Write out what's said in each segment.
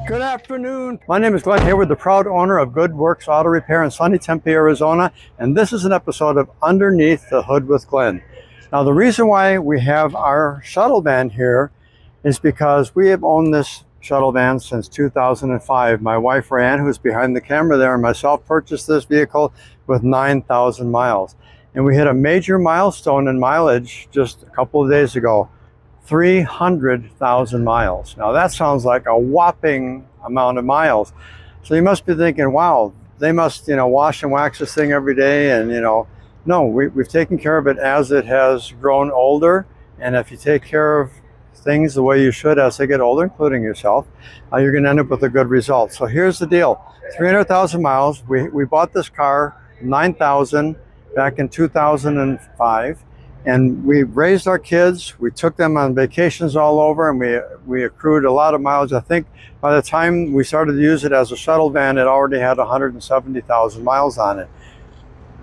Good afternoon. My name is Glen Hayward, the proud owner of Good Works Auto Repair in sunny Tempe, Arizona, and this is an episode of Underneath the Hood with Glen. Now, the reason why we have our shuttle van here is because we have owned this shuttle van since 2005. My wife, Ryan, who's behind the camera there, and myself purchased this vehicle with 9,000 miles. And we hit a major milestone in mileage just a couple of days ago. 300,000 miles. Now that sounds like a whopping amount of miles. So you must be thinking, wow, they must, wash and wax this thing every day. And, no, we've taken care of it as it has grown older. And if you take care of things the way you should as they get older, including yourself, you're going to end up with a good result. So here's the deal. 300,000 miles. We bought this car, 9,000 back in 2005. And we raised our kids, we took them on vacations all over, and we accrued a lot of mileage. I think by the time we started to use it as a shuttle van, it already had 170,000 miles on it.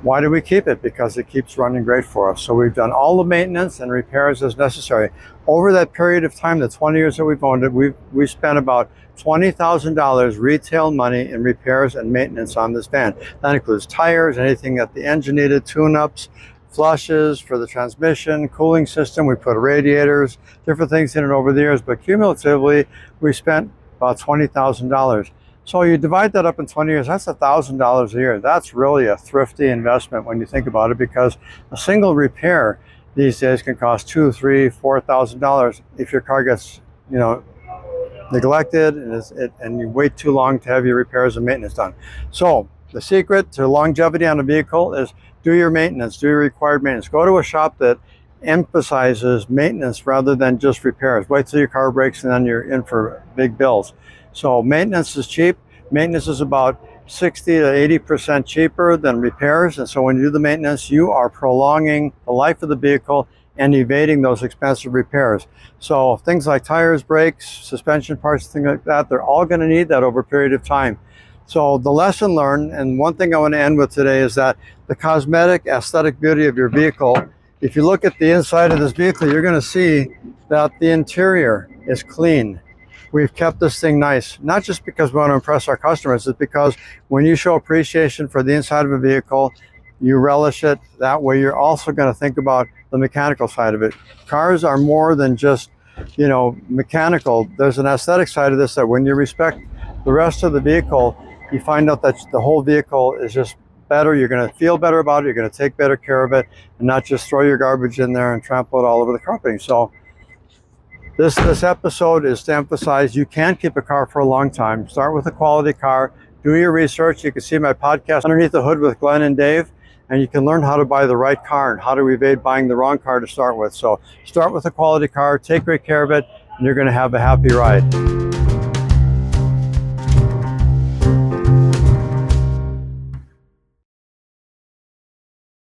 Why do we keep it? Because it keeps running great for us. So we've done all the maintenance and repairs as necessary. Over that period of time, the 20 years that we've owned it, we've spent about $20,000 retail money in repairs and maintenance on this van. That includes tires, anything that the engine needed, tune-ups, flushes for the transmission, cooling system. We put radiators, different things in it over the years, but cumulatively we spent about $20,000. So you divide that up in 20 years, that's $1,000 a year. That's really a thrifty investment when you think about it, because a single repair these days can cost $2,000, $3,000, $4,000 if your car gets, neglected and you wait too long to have your repairs and maintenance done. So the secret to longevity on a vehicle is do your maintenance, do your required maintenance. Go to a shop that emphasizes maintenance rather than just repairs. Wait till your car breaks and then you're in for big bills. So maintenance is cheap. Maintenance is about 60 to 80% cheaper than repairs. And so when you do the maintenance, you are prolonging the life of the vehicle and evading those expensive repairs. So things like tires, brakes, suspension parts, things like that, they're all going to need that over a period of time. So the lesson learned, and one thing I want to end with today, is that the cosmetic, aesthetic beauty of your vehicle, if you look at the inside of this vehicle, you're going to see that the interior is clean. We've kept this thing nice, not just because we want to impress our customers, it's because when you show appreciation for the inside of a vehicle, you relish it. That way you're also going to think about the mechanical side of it. Cars are more than just, mechanical. There's an aesthetic side of this that when you respect the rest of the vehicle, you find out that the whole vehicle is just better. You're going to feel better about it. You're going to take better care of it and not just throw your garbage in there and trample it all over the carpeting. So this episode is to emphasize you can keep a car for a long time. Start with a quality car. Do your research. You can see my podcast, Underneath the Hood with Glenn and Dave, and you can learn how to buy the right car and how to evade buying the wrong car to start with. So start with a quality car, take great care of it, and you're going to have a happy ride.